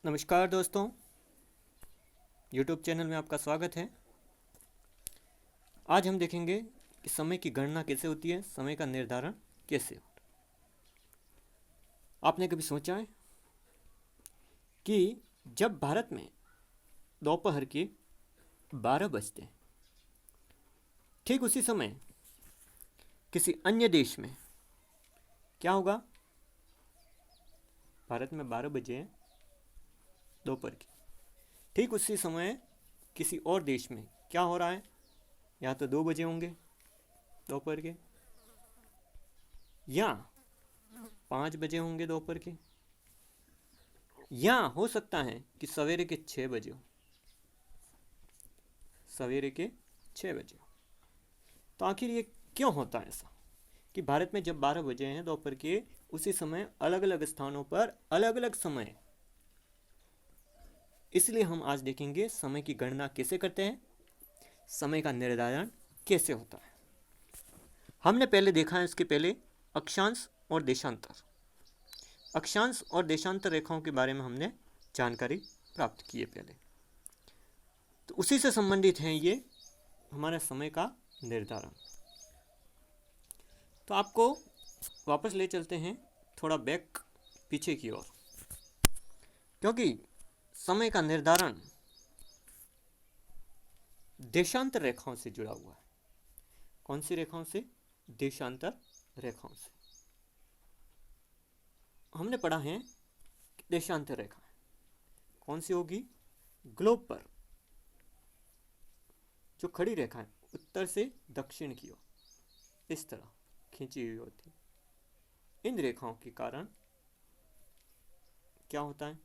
नमस्कार दोस्तों, YouTube channel में आपका स्वागत है। आज हम देखेंगे कि समय की गणना कैसे होती है, समय का निर्धारण कैसे होता है। आपने कभी सोचा है कि जब भारत में दोपहर के 12 बजते हैं, ठीक उसी समय किसी अन्य देश में क्या होगा? भारत में 12 बजे हैं दोपहर की, ठीक उसी समय किसी और देश में क्या हो रहा है? यहाँ तो 2 बजे होंगे दोपहर के, या 5 बजे होंगे दोपहर के, या हो सकता है कि सवेरे के 6 बजे हो, सवेरे के 6 बजे हो। तो आखिर ये क्यों होता है ऐसा कि भारत में जब 12 बजे हैं दोपहर के, उसी समय अलग अलग स्थानों पर अलग अलग समय? इसलिए हम आज देखेंगे समय की गणना कैसे करते हैं, समय का निर्धारण कैसे होता है। हमने पहले देखा है, इसके पहले अक्षांश और देशांतर। अक्षांश और देशांतर रेखाओं के बारे में हमने जानकारी प्राप्त की है पहले, तो उसी से संबंधित है ये हमारा समय का निर्धारण। तो आपको वापस ले चलते हैं थोड़ा बैक, पीछे की ओर, क्योंकि समय का निर्धारण देशांतर रेखाओं से जुड़ा हुआ है। कौन सी रेखाओं से? देशांतर रेखाओं से। हमने पढ़ा है कि देशांतर रेखा कौन सी होगी? ग्लोब पर जो खड़ी रेखा है उत्तर से दक्षिण की ओर इस तरह खींची हुई होती है। इन रेखाओं के कारण क्या होता है?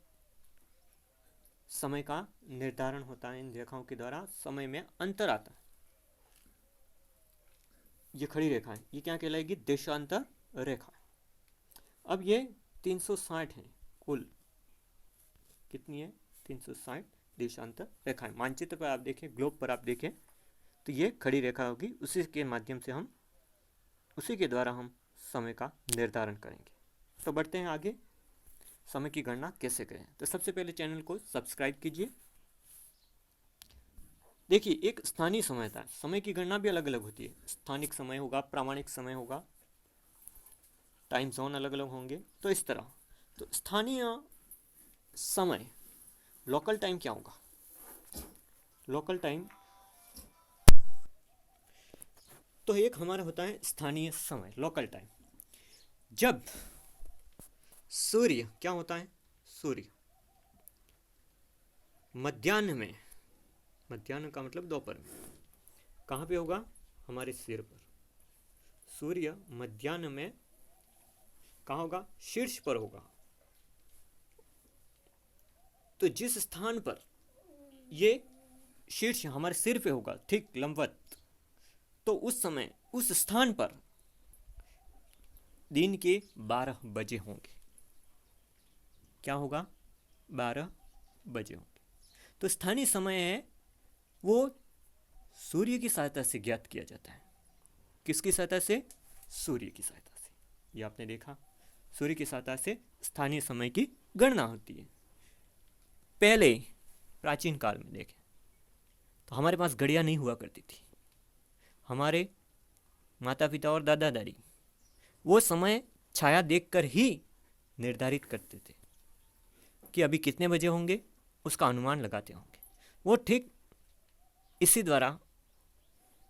समय का निर्धारण होता है। इन रेखाओं के द्वारा समय में अंतर आता है। ये खड़ी रेखा है, ये क्या कहलाएगी? देशांतर रेखा। अब ये 360 है कुल। कितनी है? 360 देशांतर रेखाएं। मानचित्र पर आप देखें, ग्लोब पर आप देखें तो ये खड़ी रेखा होगी। उसी के माध्यम से उसी के द्वारा हम समय का निर्धारण करेंगे। तो बढ़ते हैं आगे, समय की गणना कैसे करें। तो सबसे पहले चैनल को सब्सक्राइब कीजिए। देखिए, एक स्थानीय समय था। समय की गणना भी अलग अलग होती है। स्थानिक समय होगा, प्रामाणिक समय होगा, टाइम जोन अलग अलग होंगे। तो इस तरह, तो स्थानीय समय, लोकल टाइम क्या होगा? लोकल टाइम तो एक हमारा होता है स्थानीय समय, लोकल टाइम। जब सूर्य क्या होता है? सूर्य मध्याह्न में, मध्याह्न का मतलब दोपहर में, कहाँ पे होगा? हमारे सिर पर। सूर्य मध्याह्न में कहाँ होगा? शीर्ष पर होगा। तो जिस स्थान पर ये शीर्ष हमारे सिर पे होगा, ठीक लंबवत, तो उस समय उस स्थान पर दिन के 12 बजे होंगे। क्या होगा? 12 बजे होंगे। तो स्थानीय समय है वो सूर्य की सहायता से ज्ञात किया जाता है। किसकी सहायता से? सूर्य की सहायता से। ये आपने देखा, सूर्य की सहायता से स्थानीय समय की गणना होती है। पहले प्राचीन काल में देखें तो हमारे पास घड़ियां नहीं हुआ करती थी। हमारे माता पिता और दादा दादी वो समय छाया देखकर ही निर्धारित करते थे कि अभी कितने बजे होंगे, उसका अनुमान लगाते होंगे। वो ठीक इसी द्वारा,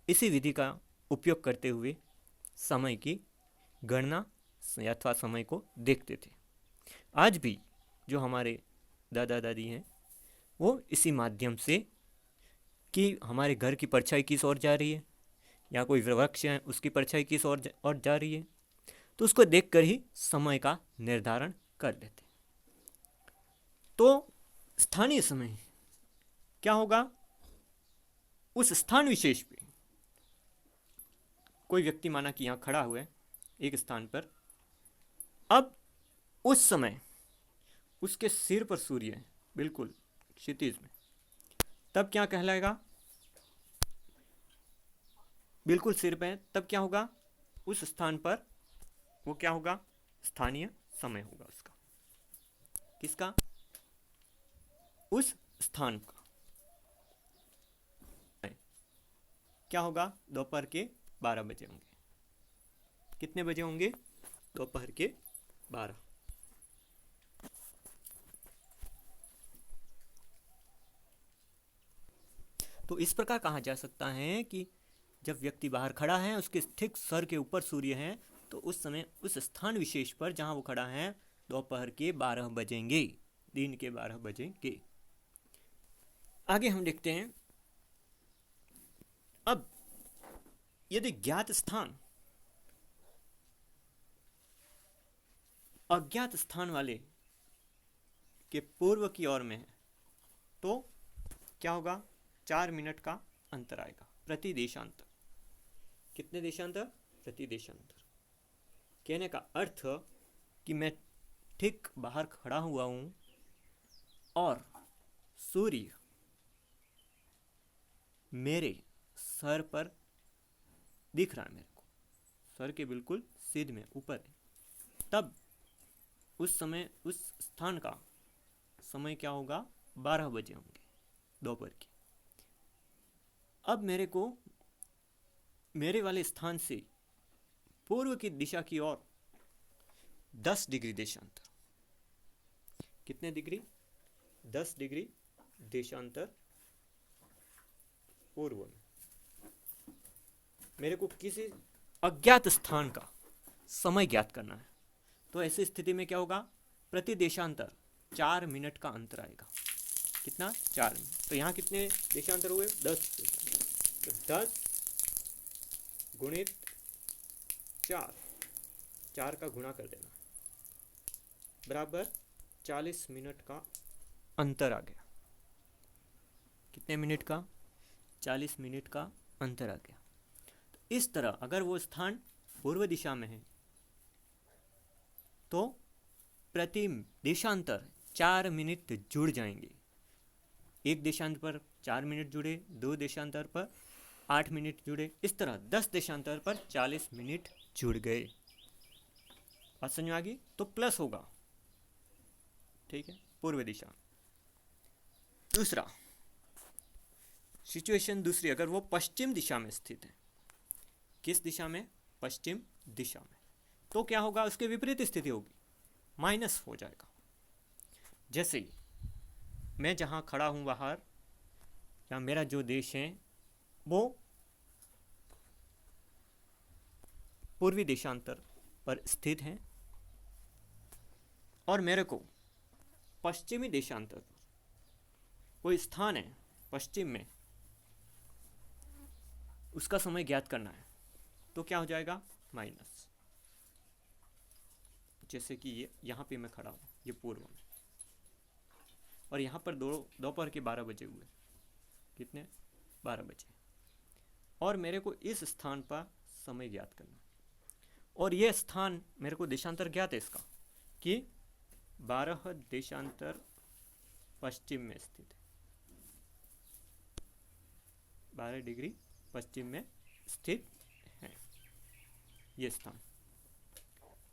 इसी विधि का उपयोग करते हुए समय की गणना अथवा समय को देखते थे। आज भी जो हमारे दादा दादी हैं वो इसी माध्यम से कि हमारे घर की परछाई किस ओर जा रही है, या कोई वृक्ष है उसकी परछाई किस ओर जा रही है, तो उसको देखकर ही समय का निर्धारण कर लेते। तो स्थानीय समय क्या होगा? उस स्थान विशेष पे कोई व्यक्ति माना कि यहाँ खड़ा हुआ है एक स्थान पर, अब उस समय उसके सिर पर सूर्य है, बिल्कुल क्षितिज में, तब क्या कहलाएगा? बिल्कुल सिर पे है, तब क्या होगा? उस स्थान पर वो क्या होगा? स्थानीय समय होगा उसका। किसका? उस स्थान का क्या होगा? दोपहर के 12 बजे होंगे। कितने बजे होंगे? दोपहर के 12। तो इस प्रकार कहा जा सकता है कि जब व्यक्ति बाहर खड़ा है, उसके ठीक सर के ऊपर सूर्य है, तो उस समय उस स्थान विशेष पर जहां वो खड़ा है दोपहर के 12 बजेंगे, दिन के 12 बजेंगे। आगे हम देखते हैं। अब यदि ज्ञात स्थान अज्ञात स्थान वाले के पूर्व की ओर में है तो क्या होगा? 4 मिनट का अंतर आएगा प्रति देशांतर। कितने देशांतर? प्रति देशांतर। कहने का अर्थ कि मैं ठीक बाहर खड़ा हुआ हूं और सूर्य मेरे सर पर दिख रहा है, मेरे को सर के बिल्कुल सीध में ऊपर है, तब उस समय उस स्थान का समय क्या होगा? 12 बजे होंगे दोपहर के। अब मेरे को मेरे वाले स्थान से पूर्व की दिशा की ओर 10 डिग्री देशांतर। कितने डिग्री? 10 डिग्री देशांतर पूर्व में मेरे को किसी अज्ञात स्थान का समय ज्ञात करना है। तो ऐसी स्थिति में क्या होगा? प्रति देशांतर 4 मिनट का अंतर आएगा। कितना? 4 मिनट। तो यहाँ कितने देशांतर हुए? 10 देशांतर। तो 10 गुणित 4 का गुणा कर देना बराबर 40 मिनट का अंतर आ गया। कितने मिनट का? 40 मिनट का अंतर आ गया। तो इस तरह अगर वो स्थान पूर्व दिशा में है तो प्रति देशांतर 4 मिनट जुड़ जाएंगे। एक देशांतर पर 4 मिनट जुड़े, 2 देशांतर पर 8 मिनट जुड़े, इस तरह 10 देशांतर पर 40 मिनट जुड़ गए। बात समझ में आ गई? तो प्लस होगा, ठीक है, पूर्व दिशा। दूसरा सिचुएशन दूसरी, अगर वो पश्चिम दिशा में स्थित है। किस दिशा में? पश्चिम दिशा में। तो क्या होगा? उसके विपरीत स्थिति होगी, माइनस हो जाएगा। जैसे मैं जहां खड़ा हूं बाहर, या मेरा जो देश है वो पूर्वी देशांतर पर स्थित है और मेरे को पश्चिमी देशांतर पर कोई स्थान है पश्चिम में, उसका समय ज्ञात करना है। तो क्या हो जाएगा? माइनस। जैसे कि ये यहाँ पे मैं खड़ा हूँ, ये पूर्व में, और यहाँ पर दोपहर के 12 बजे हुए। कितने? 12 बजे। और मेरे को इस स्थान पर समय ज्ञात करना, और ये स्थान मेरे को देशांतर ज्ञात है इसका कि 12 देशांतर पश्चिम में स्थित है, 12 डिग्री पश्चिम में स्थित है ये स्थान।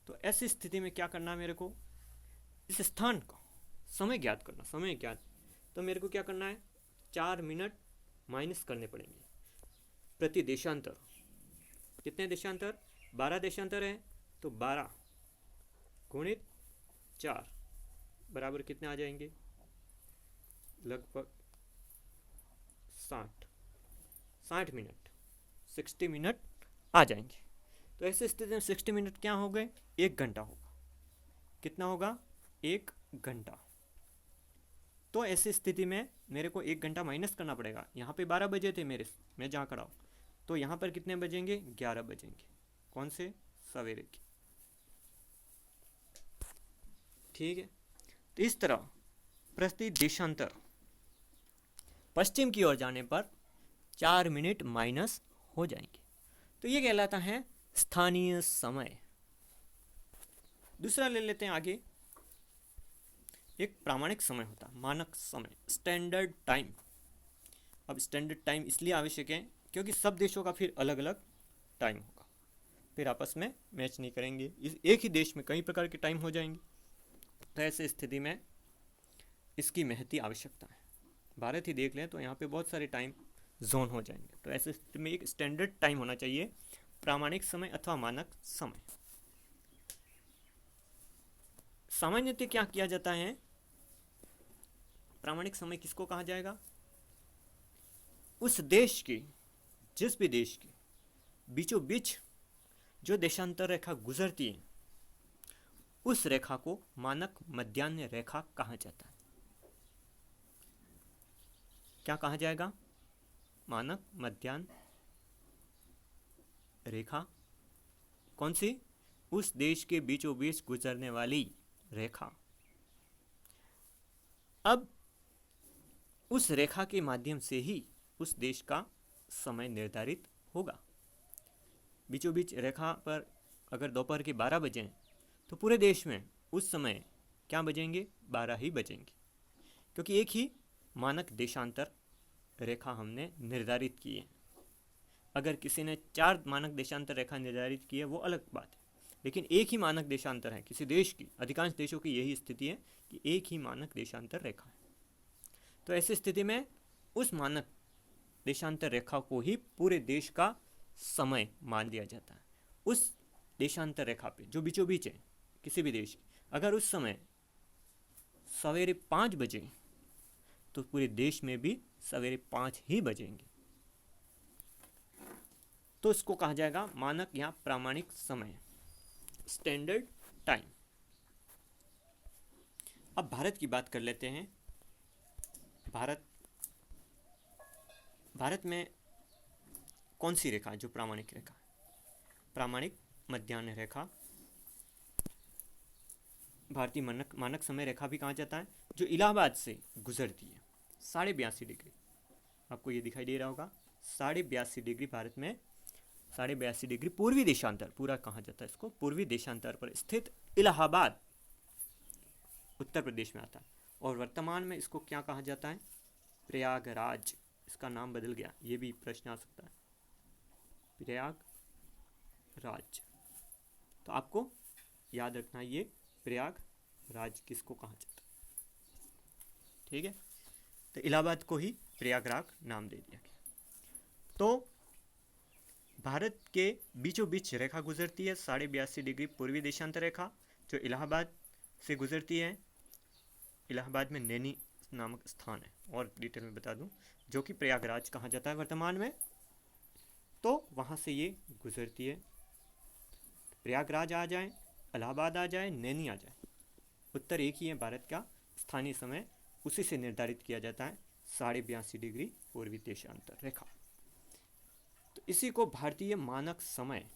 तो ऐसी स्थिति में क्या करना है मेरे को? इस स्थान का समय ज्ञात करना। समय ज्ञात, तो मेरे को क्या करना है? 4 मिनट माइनस करने पड़ेंगे प्रति देशांतर। कितने देशांतर? 12 देशांतर है, तो 12 गुणित 4 बराबर कितने आ जाएंगे? लगभग 60 मिनट, 60 मिनट आ जाएंगे। तो ऐसी स्थिति में 60 मिनट क्या हो गए? 1 घंटा होगा। कितना होगा? 1 घंटा। तो ऐसी स्थिति में मेरे को 1 घंटा माइनस करना पड़ेगा। यहाँ पे 12 बजे थे मैं जहाँ खड़ा हूँ, तो यहाँ पर कितने बजेंगे? 11 बजेंगे। कौन से? सवेरे की। ठीक है। तो इस तरह प्रति देशांतर पश्चिम की ओर जाने पर 4 मिनट माइनस हो जाएंगे। तो ये कहलाता है स्थानीय समय। दूसरा ले लेते हैं आगे। एक प्रामाणिक समय होता है, मानक समय, स्टैंडर्ड टाइम। अब स्टैंडर्ड टाइम इसलिए आवश्यक है क्योंकि सब देशों का फिर अलग अलग टाइम होगा, फिर आपस में मैच नहीं करेंगे। एक ही देश में कई प्रकार के टाइम हो जाएंगे। तो ऐसे स्थिति में इसकी महती आवश्यकता है। भारत ही देख लें तो यहाँ पे बहुत सारे टाइम जोन हो जाएंगे। तो ऐसे स्थिति में एक स्टैंडर्ड टाइम होना चाहिए, प्रामाणिक समय अथवा मानक समय। सामान्यतः क्या किया जाता है, प्रामाणिक समय किसको कहा जाएगा, उस देश की, जिस भी देश की बीचों बीच जो देशांतर रेखा गुजरती है उस रेखा को मानक मध्याह्न रेखा कहा जाता है। क्या कहा जाएगा, मानक मध्याह्न रेखा। कौन सी, उस देश के बीचों बीच गुजरने वाली रेखा। अब उस रेखा के माध्यम से ही उस देश का समय निर्धारित होगा। बीचों बीच रेखा पर अगर दोपहर के 12 बजे तो पूरे देश में उस समय क्या बजेंगे, 12 ही बजेंगे, क्योंकि एक ही मानक देशांतर रेखा हमने निर्धारित की है। अगर किसी ने 4 मानक देशांतर रेखा निर्धारित की है वो अलग बात है, लेकिन एक ही मानक देशांतर है किसी देश की। अधिकांश देशों की यही स्थिति है कि एक ही मानक देशांतर रेखा है। तो ऐसी स्थिति में उस मानक देशांतर रेखा को ही पूरे देश का समय मान लिया जाता है। उस देशांतर रेखा पे जो बीचों बीच है किसी भी देश की, अगर उस समय सवेरे 5 बजे तो पूरे देश में भी सवेरे 5 ही बजेंगे, तो इसको कहा जाएगा मानक या प्रामाणिक समय, स्टैंडर्ड टाइम। अब भारत की बात कर लेते हैं। भारत में कौन सी रेखा जो प्रामाणिक रेखा है, प्रामाणिक मध्याह्न रेखा, भारतीय मानक समय रेखा भी कहा जाता है, जो इलाहाबाद से गुजरती है 82.5 डिग्री। आपको ये दिखाई दे रहा होगा 82.5 डिग्री। भारत में 82.5 डिग्री पूर्वी देशांतर पूरा कहा जाता है इसको, पूर्वी देशांतर पर स्थित इलाहाबाद उत्तर प्रदेश में आता है। और वर्तमान में इसको क्या कहा जाता है, प्रयागराज। इसका नाम बदल गया, ये भी प्रश्न आ सकता है, प्रयागराज। तो आपको याद रखना ये प्रयागराज किसको कहा जाता है, ठीक है। तो इलाहाबाद को ही प्रयागराज नाम दे दिया गया। तो भारत के बीचों बीच रेखा गुजरती है 82.5 डिग्री पूर्वी देशांतर रेखा, जो इलाहाबाद से गुजरती है। इलाहाबाद में नैनी नामक स्थान है, और डिटेल में बता दूं, जो कि प्रयागराज कहा जाता है वर्तमान में। तो वहाँ से ये गुजरती है, प्रयागराज आ जाए, इलाहाबाद आ जाए, नैनी आ जाए, उत्तर एक ही है भारत का। स्थानीय समय उसी से निर्धारित किया जाता है 82.5 डिग्री पूर्वी देशांतर रेखा। तो इसी को भारतीय मानक समय,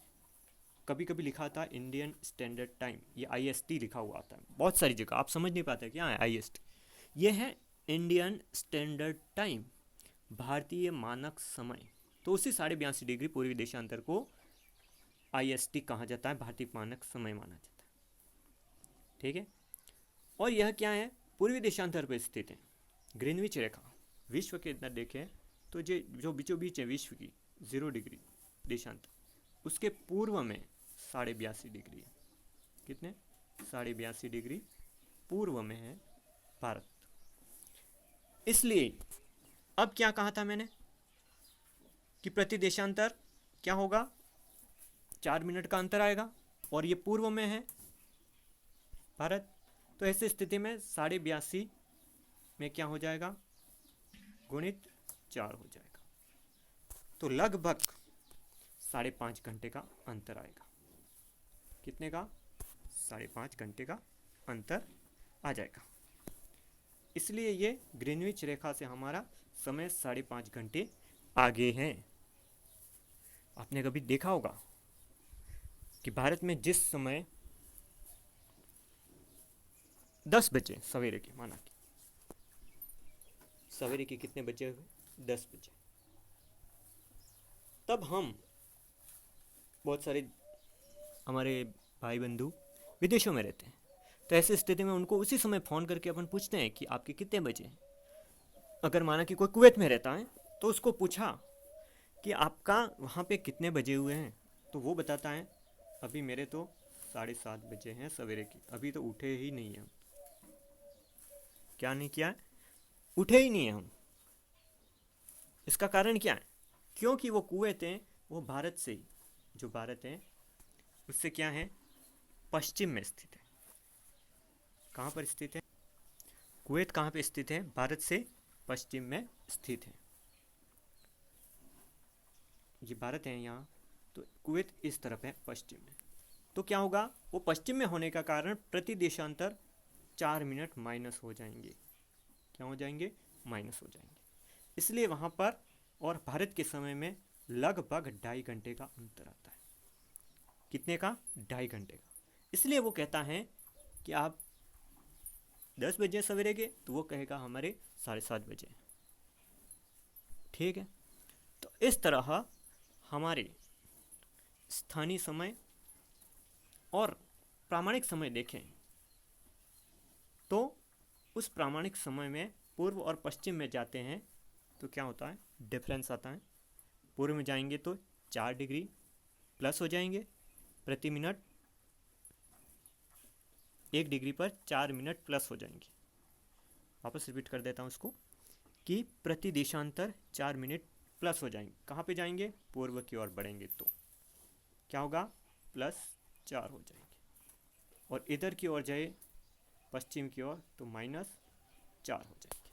कभी कभी लिखा था इंडियन स्टैंडर्ड टाइम, ये IST लिखा हुआ आता है बहुत सारी जगह, आप समझ नहीं पाते क्या है IST। ये है इंडियन स्टैंडर्ड टाइम, भारतीय मानक समय। तो उसी 82.5 डिग्री पूर्वी देशांतर को IST कहा जाता है, भारतीय मानक समय माना जाता है, ठीक है। और यह क्या है, पूर्वी देशांतर पर स्थित है। ग्रीनविच रेखा विश्व के अंदर देखें तो जो बीचों बीच है विश्व की 0 डिग्री देशांतर, उसके पूर्व में 82.5 डिग्री है। कितने, 82.5 डिग्री पूर्व में है भारत। इसलिए अब क्या कहा था मैंने कि प्रति देशांतर क्या होगा, 4 मिनट का अंतर आएगा, और ये पूर्व में है भारत। तो ऐसी स्थिति में 82.5 में क्या हो जाएगा, गुणित 4 हो जाएगा, तो लगभग 5.5 घंटे का अंतर आएगा। कितने का, 5.5 घंटे का अंतर आ जाएगा। इसलिए ये ग्रीनविच रेखा से हमारा समय 5.5 घंटे आगे है। आपने कभी देखा होगा कि भारत में जिस समय 10 बजे सवेरे के, माना कि सवेरे के कितने बजे हुए, 10 बजे, तब हम बहुत सारे हमारे भाई बंधु विदेशों में रहते हैं, तो ऐसी स्थिति में उनको उसी समय फ़ोन करके अपन पूछते हैं कि आपके कितने बजे हैं। अगर माना कि कोई कुवैत में रहता है तो उसको पूछा कि आपका वहाँ पे कितने बजे हुए हैं, तो वो बताता है अभी मेरे तो 7:30 बजे हैं सवेरे की, अभी तो उठे ही नहीं हैं। क्या नहीं किया है, उठे ही नहीं है हम। इसका कारण क्या है? क्योंकि वो कुवैतें वो भारत से ही, जो भारत है उससे क्या है, पश्चिम में स्थित है। कहाँ पर स्थित है? कुवैत कहाँ पे स्थित है? भारत से पश्चिम में स्थित है। ये भारत है यहाँ, तो कुवैत इस तरफ है पश्चिम में। तो क्या होगा, वो पश्चिम में होने का कारण प्रति देशांतर 4 मिनट माइनस हो जाएंगे। क्या हो जाएंगे? माइनस हो जाएंगे। इसलिए वहाँ पर और भारत के समय में लगभग 2.5 घंटे का अंतर आता है। कितने का? 2.5 घंटे का। इसलिए वो कहता है कि आप 10 बजे सवेरे के, तो वो कहेगा हमारे 7:30 बजे। ठीक है। तो इस तरह हमारे स्थानीय समय और प्रामाणिक समय देखें तो उस प्रामाणिक समय में पूर्व और पश्चिम में जाते हैं तो क्या होता है, डिफरेंस आता है। पूर्व में जाएंगे तो 4 डिग्री प्लस हो जाएंगे प्रति मिनट, 1 डिग्री पर 4 मिनट प्लस हो जाएंगे। वापस रिपीट कर देता हूँ उसको कि प्रति देशांतर 4 मिनट प्लस हो जाएंगे। कहाँ पे जाएंगे? पूर्व की ओर बढ़ेंगे तो क्या होगा, +4 हो जाएंगे। और इधर की ओर जाए पश्चिम की ओर तो -4 हो जाएंगे।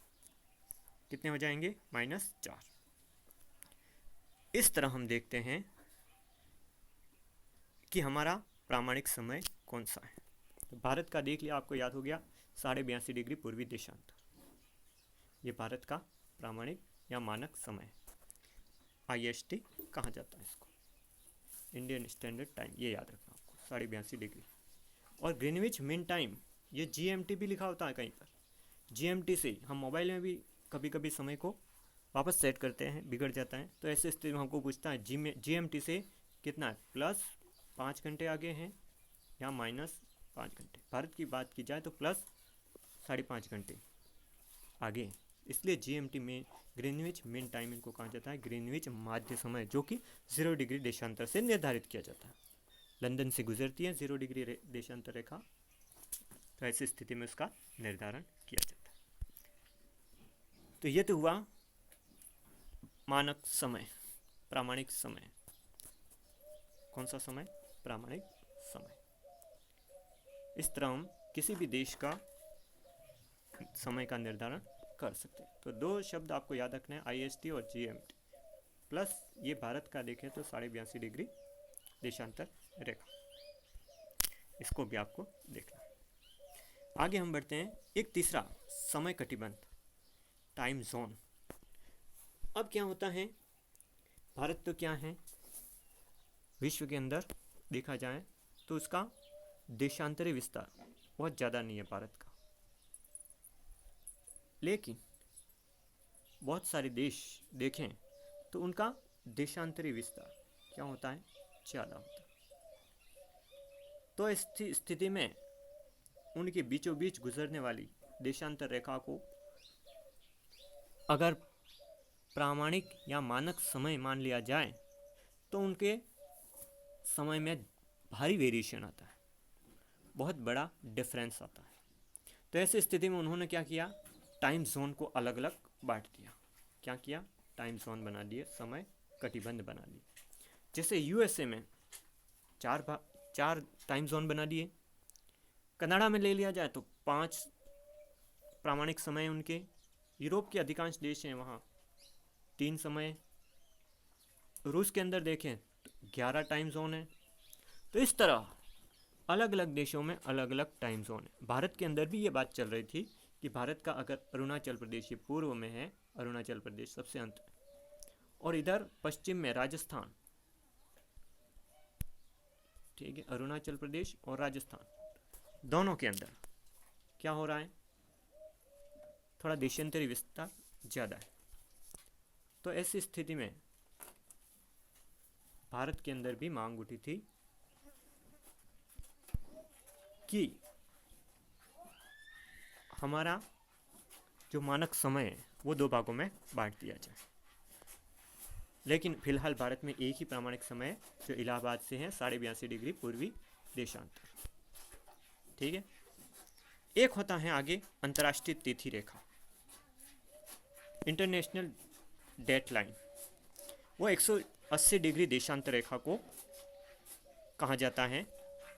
कितने हो जाएंगे? -4। इस तरह हम देखते हैं कि हमारा प्रामाणिक समय कौन सा है। तो भारत का देख लिया, आपको याद हो गया 82.5 डिग्री पूर्वी देशांतर, ये भारत का प्रामाणिक या मानक समय है। IST कहा जाता है इसको, इंडियन स्टैंडर्ड टाइम, ये याद रखना आपको, 82.5 डिग्री। और ग्रीनविच मीन टाइम, ये GMT भी लिखा होता है कहीं पर। GMT से हम मोबाइल में भी कभी कभी समय को वापस सेट करते हैं, बिगड़ जाता है, तो ऐसे स्थिति में हमको पूछता है GMT से कितना है, +5 घंटे आगे हैं या -5 घंटे। भारत की बात की जाए तो +5.5 घंटे आगे हैं। इसलिए GMT में ग्रीनविच मीन टाइम इनको कहा जाता है, ग्रीनविच माध्य समय, जो कि 0 डिग्री देशांतर से निर्धारित किया जाता है। लंदन से गुजरती है 0 डिग्री देशांतर रेखा, तो ऐसी स्थिति में उसका निर्धारण किया जाता है। तो ये तो हुआ मानक समय, प्रामाणिक समय। कौन सा समय? प्रामाणिक समय। इस तरह हम किसी भी देश का समय का निर्धारण कर सकते हैं। तो 2 शब्द आपको याद रखने हैं, IST और GMT। प्लस ये भारत का देखें तो 82.5 डिग्री देशांतर रेखा, इसको भी आपको देखना है। आगे हम बढ़ते हैं, एक तीसरा समय कटिबंध, टाइम जोन। अब क्या होता है, भारत तो क्या है, विश्व के अंदर देखा जाए तो उसका देशांतरी विस्तार बहुत ज़्यादा नहीं है भारत का, लेकिन बहुत सारे देश देखें तो उनका देशांतरी विस्तार क्या होता है, ज़्यादा होता है। तो इस स्थिति में उनके बीचों बीच गुजरने वाली देशांतर रेखा को अगर प्रामाणिक या मानक समय मान लिया जाए तो उनके समय में भारी वेरिएशन आता है, बहुत बड़ा डिफरेंस आता है। तो ऐसी स्थिति में उन्होंने क्या किया, टाइम जोन को अलग अलग बांट दिया। क्या किया? टाइम जोन बना दिए, समय कटिबंध बना दिए। जैसे USA में 4 टाइम जोन बना दिए। कनाडा में ले लिया जाए तो 5 प्रामाणिक समय उनके। यूरोप के अधिकांश देश हैं वहाँ 3 समय। रूस के अंदर देखें तो 11 टाइम जोन है। तो इस तरह अलग अलग देशों में अलग अलग टाइम जोन है। भारत के अंदर भी ये बात चल रही थी कि भारत का अगर अरुणाचल प्रदेश ये पूर्व में है, अरुणाचल प्रदेश सबसे अंत है, और इधर पश्चिम में राजस्थान, ठीक है, अरुणाचल प्रदेश और राजस्थान दोनों के अंदर क्या हो रहा है, थोड़ा देशांतरी विस्तार ज़्यादा है। तो ऐसी स्थिति में भारत के अंदर भी मांग उठी थी कि हमारा जो मानक समय है वो 2 भागों में बांट दिया जाए। लेकिन फिलहाल भारत में एक ही प्रामाणिक समय है जो इलाहाबाद से है, 82.5 डिग्री पूर्वी देशांतर। ठीक है। एक होता है आगे अंतर्राष्ट्रीय तिथि रेखा, इंटरनेशनल डेट लाइन। वो 180 डिग्री देशांतर रेखा को कहा जाता है